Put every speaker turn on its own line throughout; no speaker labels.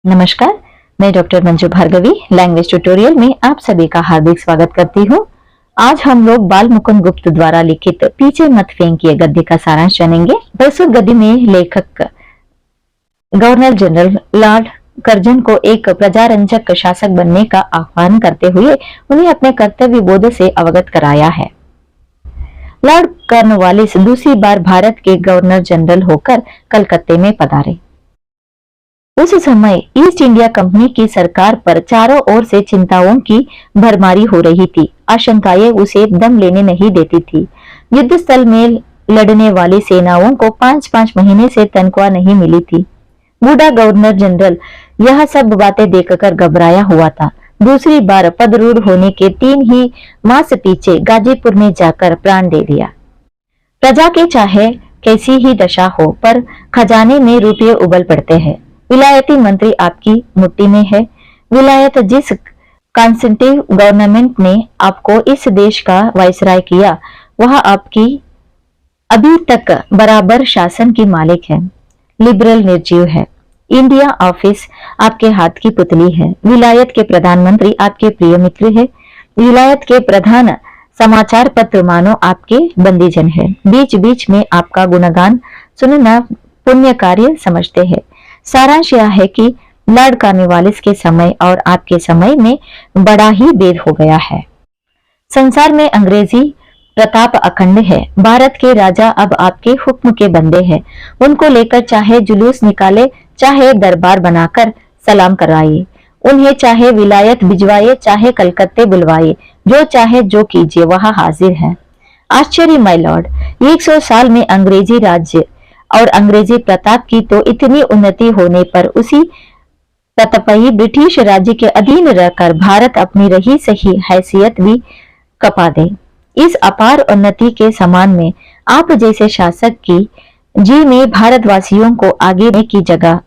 नमस्कार, मैं doctor Manju Bhargavi language tutorial में आप सभी का हार्दिक स्वागत करती हूँ। आज हम लोग बाल मुकुंद गुप्त द्वारा लिखित पीछे मत फेंकिए गद्य का सारांश जानेंगे। प्रस्तुत गद्य में लेखक गवर्नर जनरल लॉर्ड कर्जन को एक प्रजारंजक शासक बनने का आह्वान करते हुए उन्हें अपने कर्तव्य बोध से अवगत कराया है। लॉर्ड कॉर्नवालिस दूसरी बार भारत के गवर्नर जनरल होकर कलकत्ते में पधारे। उस समय ईस्ट इंडिया कंपनी की सरकार पर चारों ओर से चिंताओं की भरमारी हो रही थी। आशंकाएं उसे दम लेने नहीं देती थी। युद्ध स्थल में लड़ने वाली सेनाओं को 5-5 महीने से तनख्वाह नहीं मिली थी। बूढ़ा गवर्नर जनरल यह सब बातें देखकर घबराया हुआ था। दूसरी बार पदरूढ़ होने के 3 ही मास पीछे गाजीपुर में जाकर प्राण दे दिया। प्रजा के चाहे कैसी ही दशा हो, पर खजाने में रुपये उबल पड़ते हैं। विलायती मंत्री आपकी मुट्ठी में है। विलायत जिस कॉन्सेंटिव गवर्नमेंट ने आपको इस देश का वायसराय किया, वह आपकी अभी तक बराबर शासन की मालिक है। लिबरल निर्जीव है। इंडिया ऑफिस आपके हाथ की पुतली है। विलायत के प्रधानमंत्री आपके प्रिय मित्र है। विलायत के प्रधान समाचार पत्र मानो आपके बंदीजन है। बीच बीच में आपका गुणगान सुनना पुण्य कार्य समझते हैं। सारांश यह है कि लॉर्ड कॉर्नवालिस के समय और आपके समय में बड़ा ही भेद हो गया है। संसार में अंग्रेजी प्रताप अखंड है। भारत के राजा अब आपके हुक्म के बंदे हैं। उनको लेकर चाहे जुलूस निकाले, चाहे दरबार बनाकर सलाम कराइए। उन्हें चाहे विलायत भिजवाइए, चाहे कलकत्ते बुलवाइए, जो चाहे जो कीजिए, वह हाजिर है। आश्चर्य माय लॉर्ड, 100 साल में अंग्रेजी राज्य और अंग्रेजी प्रताप की तो इतनी उन्नति होने पर उसी ततपई ब्रिटिश राज्य के अधीन रहकर भारत अपनी रही सही हैसियत भी कपा दे। इस अपार उन्नति के समान में आप जैसे शासक की जी में भारतवासियों को आगे बढ़ने की जगह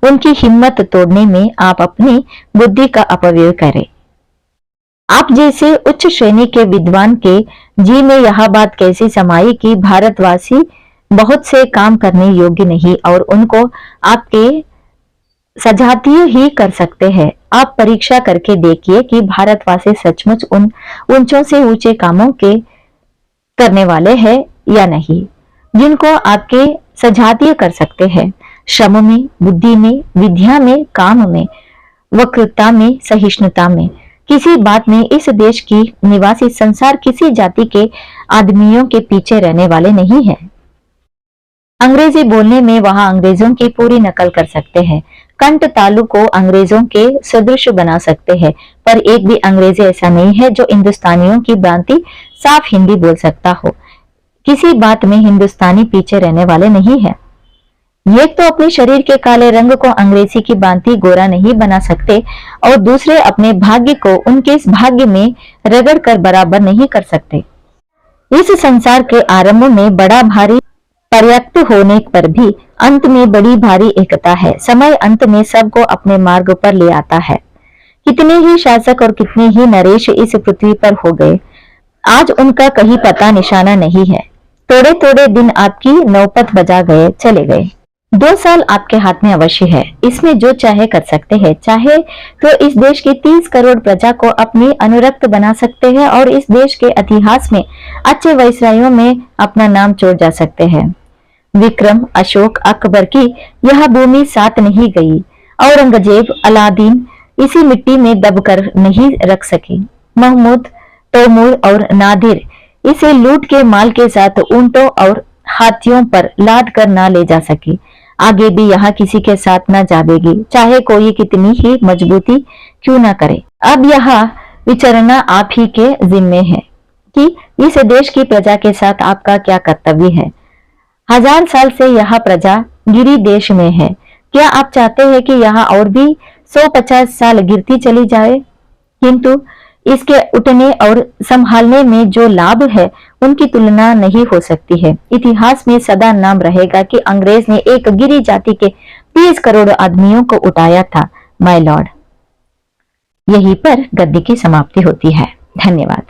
उनकी हिम्मत तोड़ने में आप अपनी बुद्धि का अपव्यय करें। आप जैसे उच्च श्रेणी के विद्वान के जी में यह बात कैसी समाई कि भारतवासी बहुत से काम करने योग्य नहीं और उनको आपके सजातीय ही कर सकते हैं। आप परीक्षा करके देखिए कि भारतवासी सचमुच उन ऊंचों से ऊंचे कामों के करने वाले हैं या नहीं, जिनको आपके सजातीय कर सकते हैं। श्रम में, बुद्धि में, विद्या में, काम में, वक्रता में, सहिष्णुता में, किसी बात में इस देश की निवासी संसार किसी जाति के आदमियों के पीछे रहने वाले नहीं है। अंग्रेजी बोलने में वहां अंग्रेजों की पूरी नकल कर सकते हैं। कंठ तालु को अंग्रेजों के सदृश बना सकते हैं, पर एक भी अंग्रेजी ऐसा नहीं है जो हिंदुस्तानियों की भांति साफ हिंदी बोल सकता हो। किसी बात में हिंदुस्तानी पीछे रहने वाले नहीं है। एक तो अपने शरीर के काले रंग को अंग्रेजी की भांति गोरा नहीं बना सकते और दूसरे अपने भाग्य को उनके इस भाग्य में रगड़ कर बराबर नहीं कर सकते। इस संसार के आरंभ में बड़ा भारी पर्याप्त होने पर भी अंत में बड़ी भारी एकता है। समय अंत में सबको अपने मार्ग पर ले आता है। कितने ही शासक और कितने ही नरेश इस पृथ्वी पर हो गए, आज उनका कहीं पता निशाना नहीं है। थोड़े थोड़े दिन आपकी नौबत बजा गए, चले गए। 2 साल आपके हाथ में अवश्य है। इसमें जो चाहे कर सकते हैं। चाहे तो इस देश की 30 करोड़ प्रजा को अपनी अनुरक्त बना सकते हैं और इस देश के इतिहास में अच्छे वायसरायों में अपना नाम जोड़ जा सकते हैं। विक्रम, अशोक, अकबर की यह भूमि साथ नहीं गई। औरंगजेब, अलादीन इसी मिट्टी में दबकर नहीं रख सके। महमूद, तैमूर और नादिर इसे लूट के माल के साथ ऊंटों और हाथियों पर लाद कर ना ले जा सके। आगे भी यहाँ किसी के साथ न जावेगी, चाहे कोई कितनी ही मजबूती क्यों न करे। अब यह विचरना आप ही के जिम्मे है कि इस देश की प्रजा के साथ आपका क्या कर्तव्य है। 1000 साल से यह प्रजा गिरी देश में है। क्या आप चाहते हैं कि यहाँ और भी 150 साल गिरती चली जाए? किंतु इसके उठने और संभालने में जो लाभ है उनकी तुलना नहीं हो सकती है। इतिहास में सदा नाम रहेगा कि अंग्रेज ने एक गिरी जाति के 30 करोड़ आदमियों को उठाया था। माय लॉर्ड, यहीं पर गद्य की समाप्ति होती है। धन्यवाद।